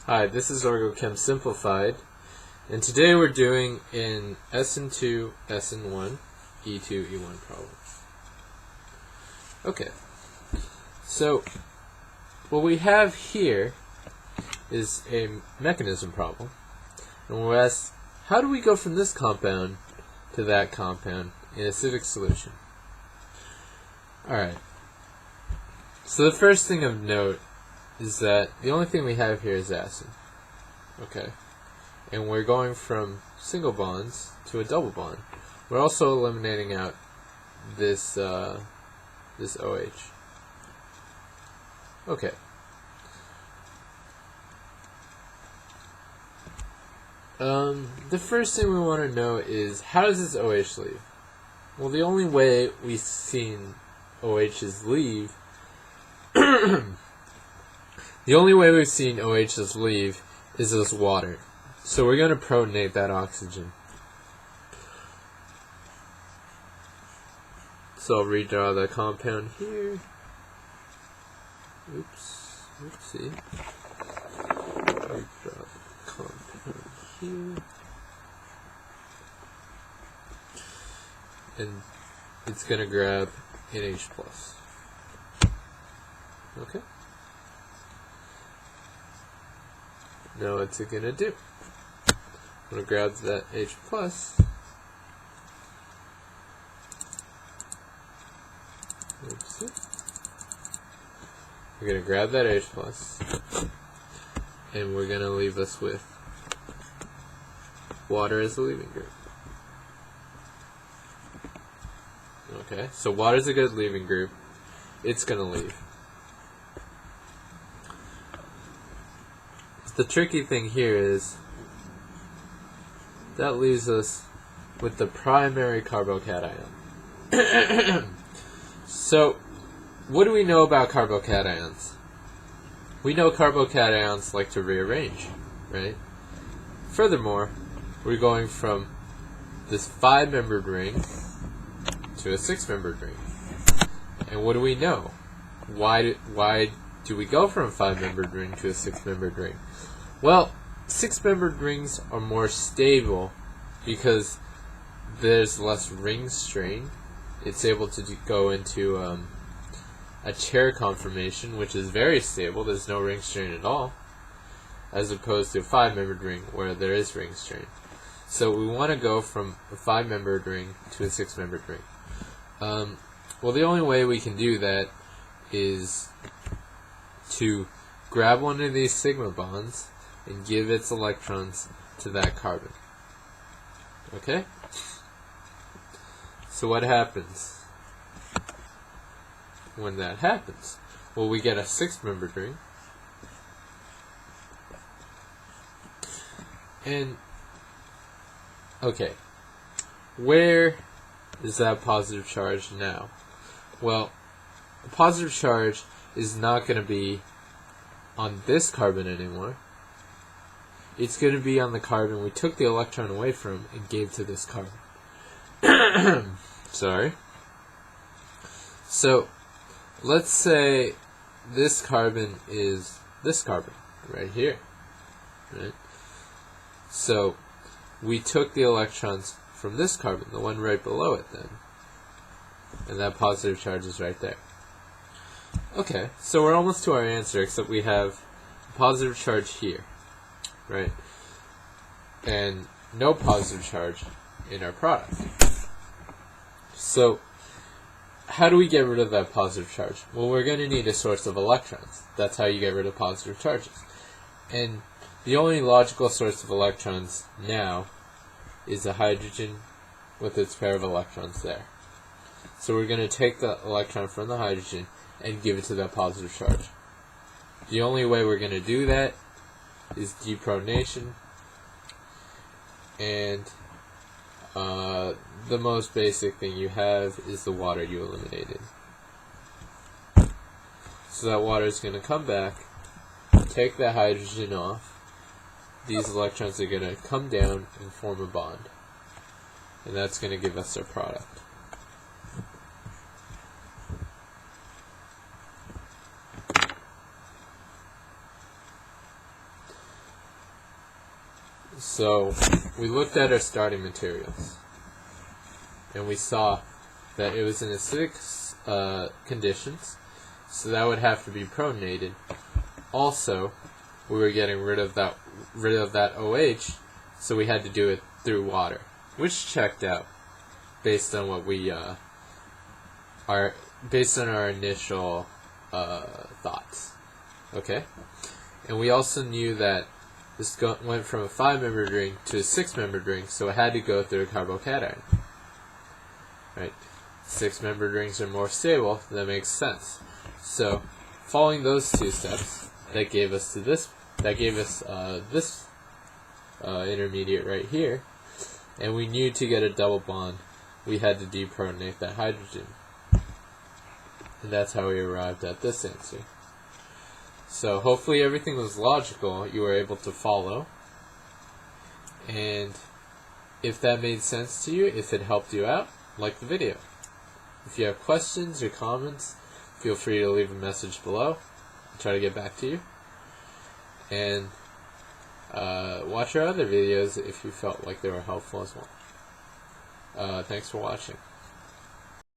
Hi, this is OrgoChemSimplfied, and today we're doing an SN2, SN1, E2, E1 problem. Okay, so what we have here is a mechanism problem, and we're asked, how do we go from this compound to that compound in acidic solution? Alright, so the first thing of note is that the only thing we have here is acid. Okay, and we're going from single bonds to a double bond. We're also eliminating out this this OH. Okay. The first thing we want to know is, how does this OH leave? Well, the only way we've seen OHs leave the only way we've seen OHs leave is as water. So we're going to protonate that oxygen. So I'll redraw the compound here. Oops. Oopsie. Redraw the compound here. And it's going to grab an H+. Okay. Now what's it going to do? I'm going to grab that H+. Oopsie. We're going to grab that H+, and we're going to leave us with water as a leaving group. Okay, so water's a good leaving group. It's going to leave. The tricky thing here is that leaves us with the primary carbocation. So, what do we know about carbocations? We know carbocations like to rearrange, right? Furthermore, we're going from this 5-membered ring to a 6-membered ring. And what do we know? Why do we go from a 5-membered ring to a 6-membered ring? Well, 6-membered rings are more stable because there's less ring strain. It's able to go into a chair conformation, which is very stable. There's no ring strain at all, as opposed to a 5-membered ring where there is ring strain. So we want to go from a 5-membered ring to a 6-membered ring. Well, the only way we can do that is to grab one of these sigma bonds and give its electrons to that carbon. Okay? So what happens when that happens? Well, we get a 6-membered ring. And, okay, where is that positive charge now? Well, the positive charge is not going to be on this carbon anymore. It's going to be on the carbon we took the electron away from and gave to this carbon. Sorry. So, let's say this carbon is this carbon right here. Right? So, we took the electrons from this carbon, the one right below it then. And that positive charge is right there. Okay, so we're almost to our answer, except we have a positive charge here, right? And no positive charge in our product. So, how do we get rid of that positive charge? Well, we're going to need a source of electrons. That's how you get rid of positive charges. And the only logical source of electrons now is a hydrogen with its pair of electrons there. So we're going to take the electron from the hydrogen and give it to that positive charge. The only way we're going to do that is deprotonation, and the most basic thing you have is the water you eliminated. So that water is going to come back, take that hydrogen off. These electrons are going to come down and form a bond, and that's going to give us our product. So we looked at our starting materials, and we saw that it was in acidic conditions, so that would have to be protonated. Also, we were getting rid of that OH, so we had to do it through water, which checked out based on what we based on our initial thoughts. Okay, and we also knew that this went from a 5-membered ring to a 6-membered ring, so it had to go through a carbocation. Right, 6-membered rings are more stable. That makes sense. So, following those 2 steps, that gave us this intermediate right here, and we knew to get a double bond, we had to deprotonate that hydrogen, and that's how we arrived at this answer. So hopefully everything was logical, you were able to follow, and if that made sense to you, if it helped you out, like the video. If you have questions or comments, feel free to leave a message below. I'll try to get back to you. And watch our other videos if you felt like they were helpful as well. Thanks for watching.